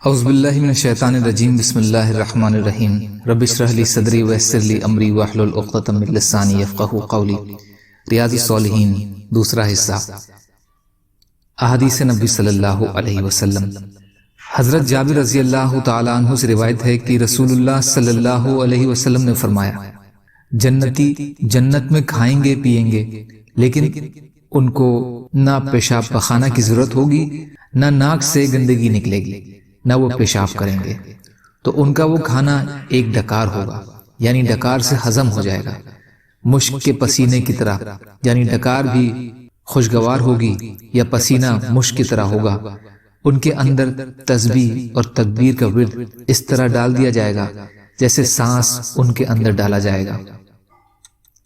اعوذ باللہ من الشیطان الرجیم بسم اللہ الرحمن الرحیم رب اشرح لی صدری ویسر لی امری واحلل عقدۃ من لسانی یفقہوا قولی۔ ریاض الصالحین دوسرا حصہ، احادیث نبی صلی اللہ علیہ وسلم۔ حضرت جابر رضی اللہ تعالی عنہ سے روایت ہے کہ رسول اللہ صلی اللہ علیہ وسلم نے فرمایا، جنتی جنت میں کھائیں گے پیئیں گے، لیکن ان کو نہ پیشاب پخانہ کی ضرورت ہوگی، نہ ناک سے گندگی نکلے گی، نہ وہ پیشاب کریں گے، تو ان کا وہ کھانا ایک ڈکار ہوگا، یعنی ڈکار سے ہضم ہو جائے گا، مشک کے پسینے کی طرح، یعنی ڈکار بھی خوشگوار ہوگی یا پسینہ مشک کی طرح ہوگا۔ ان کے اندر تسبیح اور تکبیر کا ورد اس طرح ڈال دیا جائے گا جیسے سانس ان کے اندر ڈالا جائے گا۔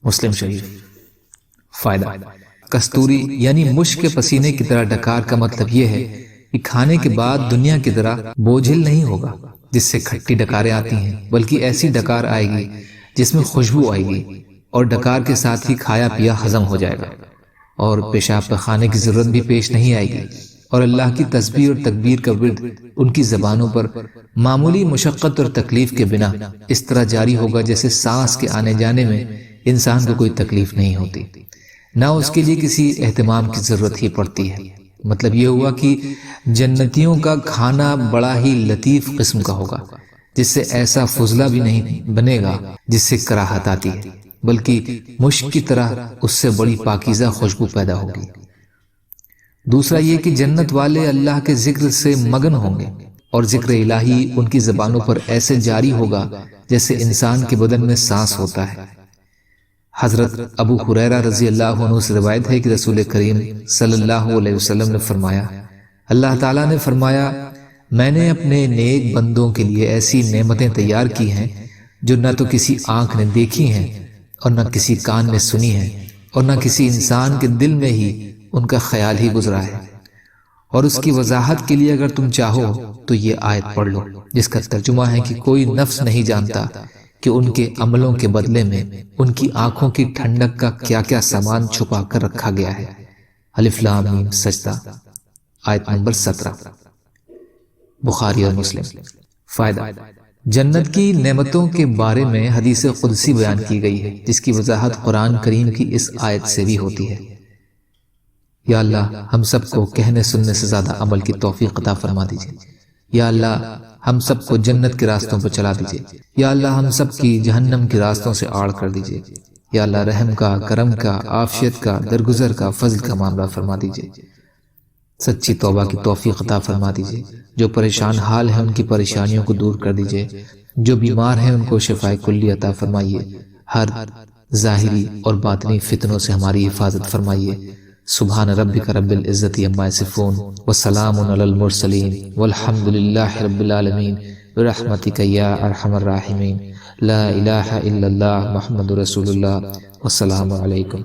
مسلم شریف۔ فائدہ، کستوری یعنی مشک کے پسینے کی طرح ڈکار کا مطلب یہ ہے کہ کھانے کے بعد دنیا کی طرح بوجھل نہیں ہوگا جس سے کھٹی ڈکاریں آتی ہیں، بلکہ ایسی ڈکار آئے گی جس میں خوشبو آئے گی، اور ڈکار کے ساتھ ہی کھایا پیا ہضم ہو جائے گا، اور پیشاب پخانے کی ضرورت بھی پیش نہیں آئے گی، اور اللہ کی تسبیح اور تکبیر کا ورد ان کی زبانوں پر معمولی مشقت اور تکلیف کے بنا اس طرح جاری ہوگا جیسے سانس کے آنے جانے میں انسان کو کوئی تکلیف نہیں ہوتی، نہ اس کے لیے کسی اہتمام کی ضرورت ہی پڑتی ہے۔ مطلب یہ ہوا کہ جنتیوں کا کھانا بڑا ہی لطیف قسم کا ہوگا، جس سے ایسا فضلہ بھی نہیں بنے گا جس سے کراہت آتی ہے، بلکہ مشک کی طرح اس سے بڑی پاکیزہ خوشبو پیدا ہوگی۔ دوسرا یہ کہ جنت والے اللہ کے ذکر سے مگن ہوں گے، اور ذکر الہی ان کی زبانوں پر ایسے جاری ہوگا جیسے انسان کے بدن میں سانس ہوتا ہے۔ حضرت ابو ہریرہ رضی اللہ عنہ سے روایت ہے کہ رسول کریم صلی اللہ علیہ وسلم نے فرمایا، اللہ تعالیٰ نے فرمایا، میں نے اپنے نیک بندوں کے لیے ایسی نعمتیں تیار کی ہیں جو نہ تو کسی آنکھ نے دیکھی ہیں اور نہ کسی کان نے سنی ہیں، اور نہ کسی انسان کے دل میں ہی ان کا خیال ہی گزرا ہے۔ اور اس کی وضاحت کے لیے اگر تم چاہو تو یہ آیت پڑھ لو، جس کا ترجمہ ہے کہ کوئی نفس نہیں جانتا کہ ان کے عملوں کے بدلے میں ان کی آنکھوں کی ٹھنڈک کا کیا کیا سامان چھپا کر رکھا گیا ہے۔ الف لام میم سجدہ، آیت نمبر 17، بخاری اور مسلم۔ فائدہ، جنت کی نعمتوں کے بارے میں حدیث قدسی بیان کی گئی ہے، جس کی وضاحت قرآن کریم کی اس آیت سے بھی ہوتی ہے۔ یا اللہ ہم سب کو کہنے سننے سے زیادہ عمل کی توفیق عطا فرما دیجئے۔ یا اللہ ہم سب کو جنت کے راستوں پر چلا دیجئے۔ یا اللہ ہم سب کی جہنم کے راستوں سے آڑ کر دیجئے۔ یا اللہ رحم کا، کرم کا، عافیت کا، درگزر کا، فضل کا معاملہ فرما دیجئے۔ سچی توبہ کی توفیق عطا فرما دیجئے۔ جو پریشان حال ہیں ان کی پریشانیوں کو دور کر دیجئے۔ جو بیمار ہیں ان کو شفائے کلی عطا فرمائیے۔ ہر ظاہری اور باطنی فتنوں سے ہماری حفاظت فرمائیے۔ سبحان ربک رب العزت عما یصفون وسلام علی المرسلین والحمد للہ رب العالمین برحمتک یا ارحم الراحمین۔ لا الہ الا اللہ محمد رسول اللہ۔ والسلام علیکم۔